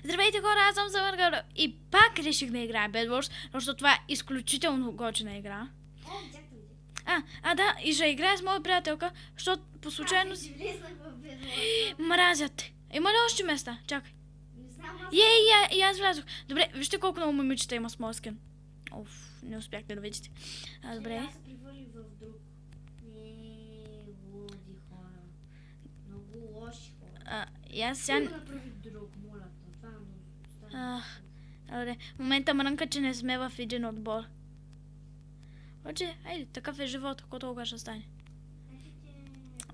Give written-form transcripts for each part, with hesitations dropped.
Здравейте хора, аз съм Самъргър и пак реших да играя Bed Wars, защото това е изключително готина игра. Да, и ще играя с моя приятелка, защото по случайност... Мразят те. Има ли още места? Чакай. И аз влязох. Добре, вижте колко много момичета има с моя скин. Оф, не успяхте да видите. Добре. Аз се превърих в друг. Луди хора. Много лоши хора. И аз сега... Да направи друг, моля те. Това е много. Добре, в момента мрънка, че не сме в един отбор. Обаче, айде, такъв е живот, какво толкова ще стане.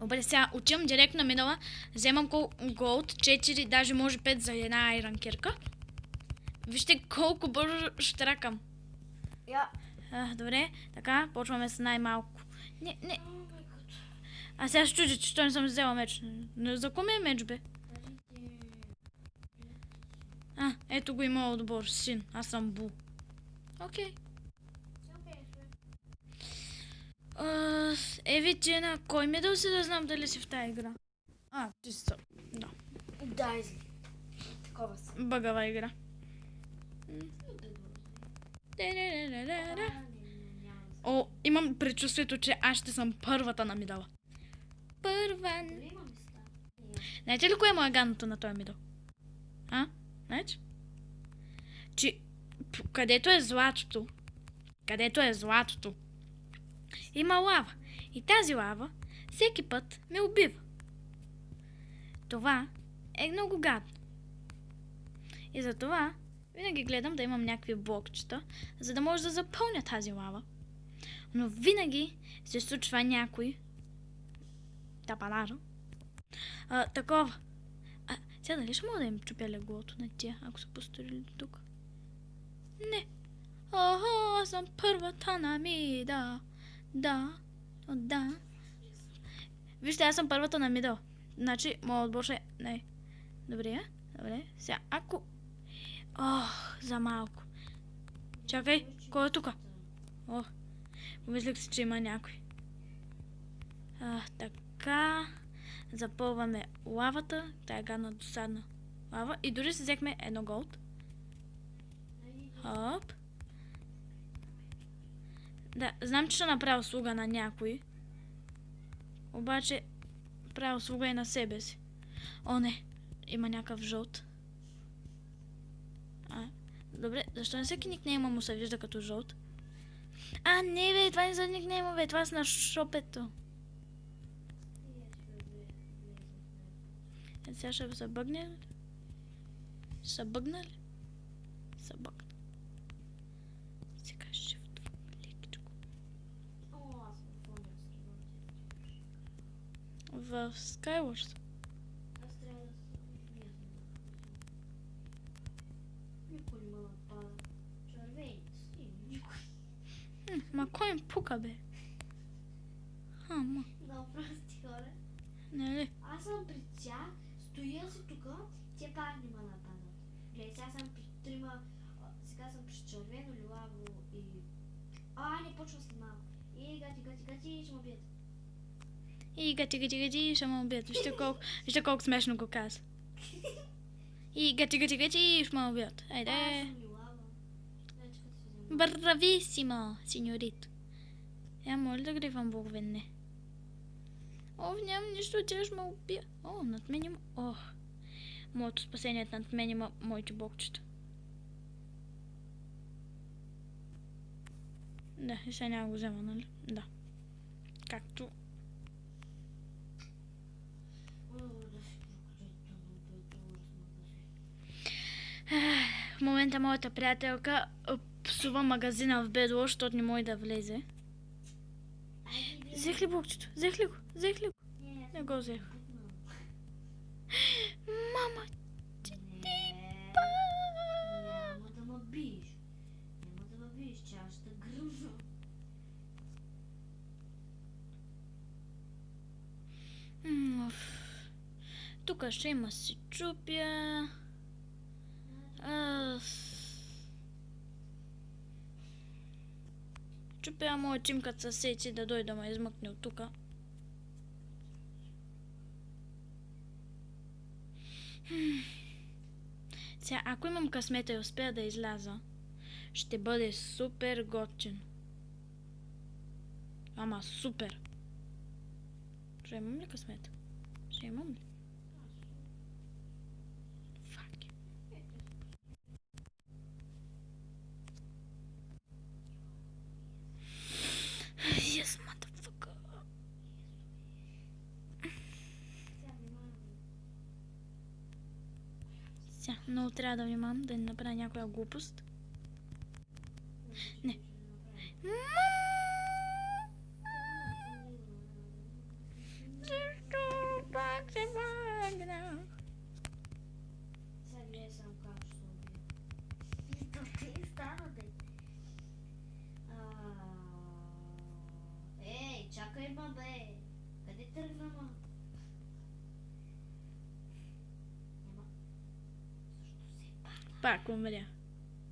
Добре, сега отивам директно на минала, вземам голд, 4, даже може 5 за една айрон кирка. Вижте колко бързо штракам. Добре, така, почваме с най-малко. Не. А сега ще чудя, че не съм взела меч. За кое ми е меч, бе? Ето го има отбор, син. Аз съм Бу. Окей. Еви, ти на кой медал си да знам дали си в тази игра? Ти си. Да. Да, такова си. Бъгава игра. Имам предчувствието, че аз ще съм първата на мидала. Първа. Знаете ли кое е моя ганото на този мидъл? Знаете? Че където е златото, има лава. И тази лава всеки път ме убива. Това е много гадно. И затова винаги гледам да имам някакви блокчета, за да може да запълня тази лава. Но винаги се случва някой тапанажа. Такова. Сега дали ще мога да им чупя леглото на тия, ако са построили до тук? Не. Аз съм първата на мида. Да. Вижте, аз съм първата на мидъл. Значи, моят отбор ще... Не. Добре. Сега, ако... за малко. Чакай, кой е тука? Помислих си, че има някой. Така... Запълваме лавата. Тая е гадна досадна лава. И дори си взехме едно голд. Хоп. Да, знам, че ще направя услуга на някой. Обаче правя услуга и на себе си. Не. Има някакъв жълт. Добре, защо не всеки никнейма му се вижда като жълт? Не, бе, това не за никнейма, бе. Това са на шопето. Сега ще се бъгне ли? Събъгна ли? Събъгна. Сега ще лекичко. В Skywars. Аз трябва да се... Никой не ме напада. Червените си, никой. Ма кой им пука, бе? Да, прости хора. Нали? Аз съм при тях, стоя си тука, те пак не ме нападат. Гледай, сега съм при трима, сега съм при червено, лилаво и... не почва след малко. Гати, ще ме бият. И гати, ще ме убият. Вижте колко смешно го каза. И гати, ще ме убият. Айде. Аз съм лилава. Брависимо, синьорито. Моля да гривам богове. Нямам нищо, тя ще ме убия. Над мен има... Моето спасение над мен има моите блокчета. Да, и сега няма го взема, нали? Да. Както... В момента моята приятелка псува магазина в Bed Wars, защото не може да влезе. Взех ли блокчето? Взех ли го? Не го взех. Мама, ти па! Няма да ме биеш. Че аз ще гръмна. Тук ще има си чупя. Чупя моят тим, като се сети да дойде да ме измъкне от тука. Сега, ако имам късмета и успея да изляза, ще бъде супер готин. Ама супер. Ще имам ли късмет? Ще имам ли? Фак. Yes, motherfucker. Сега, много трябва да внимавам да не направя някоя глупост. Не. Защо пак се багна? Сега гледай само как ще се убия. И то ти стана, бе. Ей, чакай, ма, бе. Къде тръгна, ма? Няма. Защо се пада? Пак умря.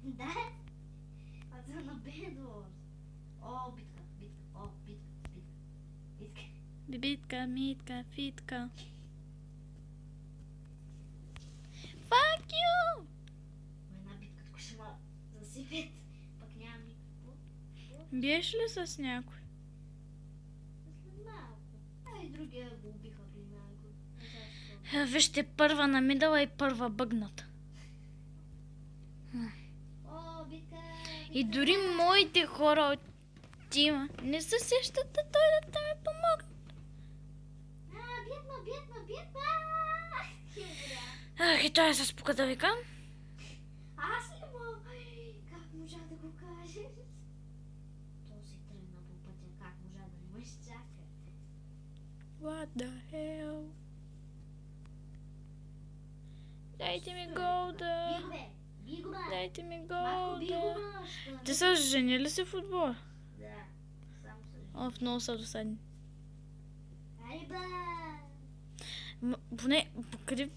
Да? Аз съм на бедо. О, битка, битка, о, битка, битка, битка. Бибитка, митка, фитка. Fuck you! Една битка, тук ще ма засипят. Пък нямам никакво. Биеш ли с някой? След малко. А и другия го убиха при малко. Вижте, първа намидала и първа бъгната. О, битка, И дори моите хора от тима не се сещат да дойдат да ми помогнат. бедна, бедна, бедна. Ти умря. Ах, и той е с пука да викам. Аз ли му? Как можа да го кажеш? То си тръгна по пътя. Как можа да не ме изчака? What the hell? Дайте ми голда. Биго, бе! Биго, бе! Дайте ми Марко, биго, голда. бе! Те са женили се в отбор. Да, само се. Оф, много са досадни. Ай, бе! Поне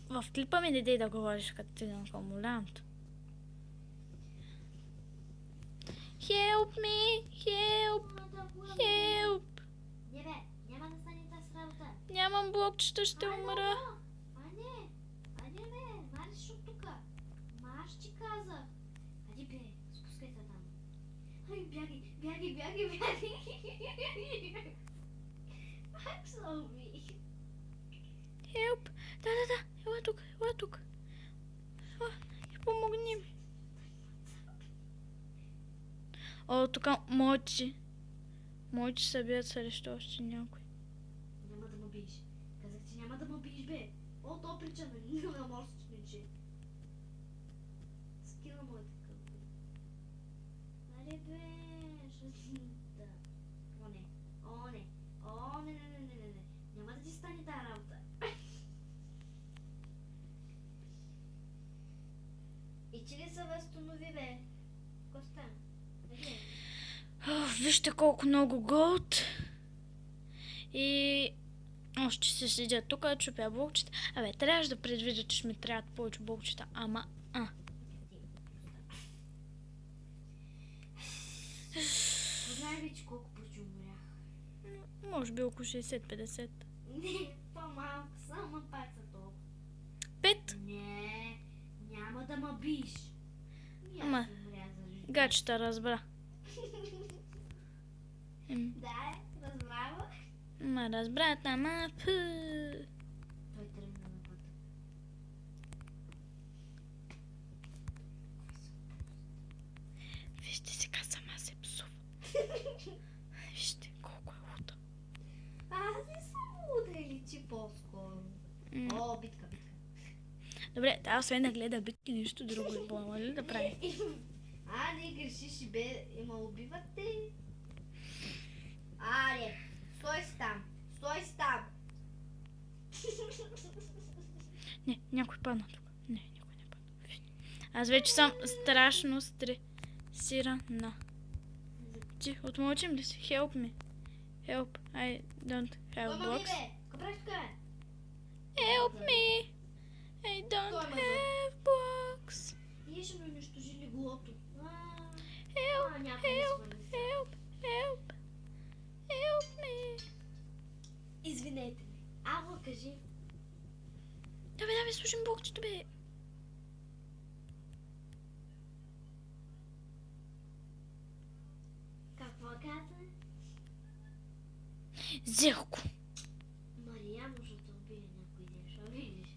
в клипа ми не дей да говориш като ти на комулянт. Help me! Help! Help! Не, бе! Няма да стане тази работа. Нямам блокчета, ще умра. А не, бе! Мариш от тука. Марш, ти казах. Ади, бе! Спускай се там. Ай, бягай, бягай, бягай, бягай! I'm sorry. Help! Да. Ела тук. Помогни ми. О, тук моите се бият срещу още някой. Няма да ме биеш. Казах ти няма да ме биеш, бе. О, то прича на морското книче. Скила му е такъв, бе. Нали, бе, шашнита. О, не. Няма да ти стане тази работа. И че ли се възстанови, бе? Коста? Вижте колко много голд. И още се седя тук, чупя блокчета. Абе, трябваш да предвидя, че ще ми трябват повече блокчета. Ама, Познай вече колко пъти умрях. може би около 60-50. Не, по-малко, само пак са толкова. 5? Не, няма да ме биш. Ама, гачета разбра. Да, разбрава. Ма разбрат, ама пъ. Той тръгна на пътя. Вижте сега сама се псува. Вижте колко е луда. Аз не съм луда или ти по-скоро. О, битка. Добре, тя освен да гледа битки, нищо друго е по ли да прави. Не грешиш и бе, има убиват те. Аре, стой си там. Не, някой падна тук. Не, някой не падна. Аз вече съм страшно стресирана. Ти, отмълчим ли си? Help me. Help, I don't have blocks. Help me. I don't have blocks. Ние ще ме унищожи леглото. Help me. Извинете ме. Ало, кажи. Давай, слушам блокчето, бе. Взех го. Мариано, защото убие някой ден, ще видиш.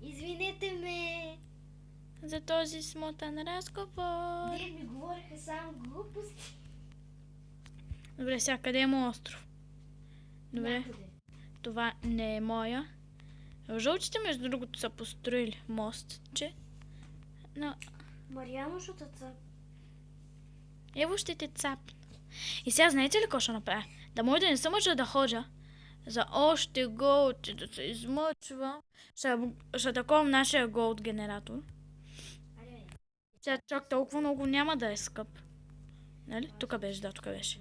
Извинете ме! За този смотан разговор. Не ми говориха само глупости. Добре, сега къде е моят остров? Добре, Някъде. това не е моя. Жълтите, между другото, са построили мост, че... Но... Мариано, защото са... Ево ще те цапна. И сега знаете ли какво ще направя? Да може да не се мъча да ходя. За още голд, да се измъчва. Ще таковам нашия голд генератор. Аре, Сега чак толкова много няма да е скъп. Нали? Тук беше, да, тук беше.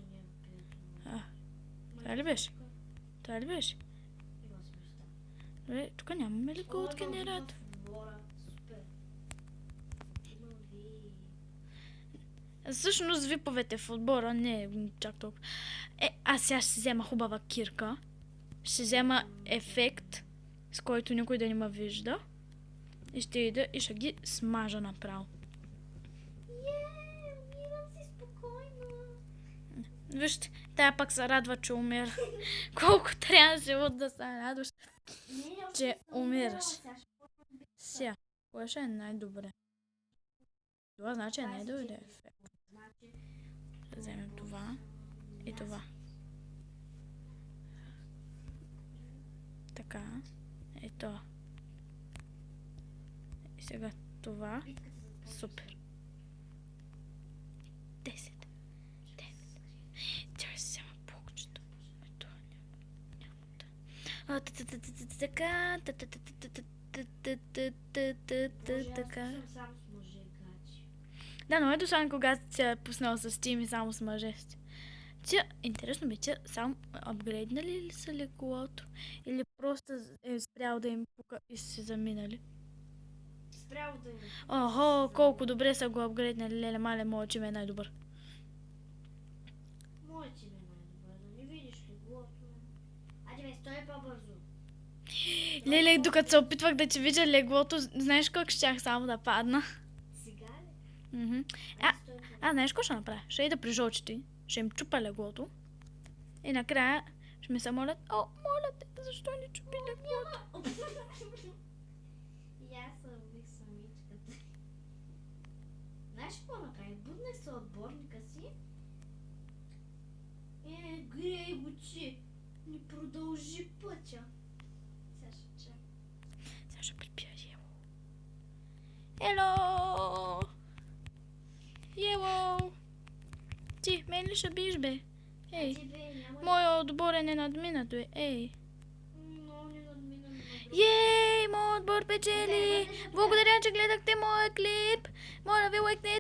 Това ли беше? Това ли беше? има смешта. Добре, тук нямаме ли голд генератор? Супер. Има ви... Всъщност виповете в отбора не е чак толкова. Аз сега ще взема хубава кирка. Ще взема ефект, с който никой да не ме вижда. И ще ида и ще ги смажа направо. Умирам си спокойно. Вижте, тая пак се радва, че умира. Колко трябваше да се радваш, че умираш. Сега, кое ще е най-добре? Това значи е най-добре ефект. Ще вземем това и това. Така. И това. И сега това. Супер. 10. 9. Тя ще взема блокчето. Това няма. Така. Така. Само с мъже гачи. Да, но ето само когато се е пуснал с Steam и само с мъже. Тя, интересно би, тя само апгрейднали ли са леглото? Или просто е спрял да им пука и са заминали? Спрямо да им... Охо, колко добре са го апгрейднали, леле мале, моят чим е най-добър. Моят ти е най-добър, да не видиш леглото. Айде бе, стой по-бързо. Леле, докато се опитвах да ти видя леглото, знаеш как щях само да падна? Сега ли? Мгм. Знаеш какво ще направя? Ще ида при жълчите, ще им чупа леглото и накрая ще ми се молят, моля те, защо не чупи леглото? И аз се убих самичката. Знаеш какво направи? Будне се отборника си. Грей бучи. Не продължи пътя. Сега ще чакам. Сега ще припия Ево. Ело! Ево! Ти, мен ли ще биш, бе? Ей, Ти бе, няма... моя отбор е ненадминато, ей. Много не надминам. Ей, моят отбор печели! Благодаря, че гледахте моя клип. Моля ви, лайкнете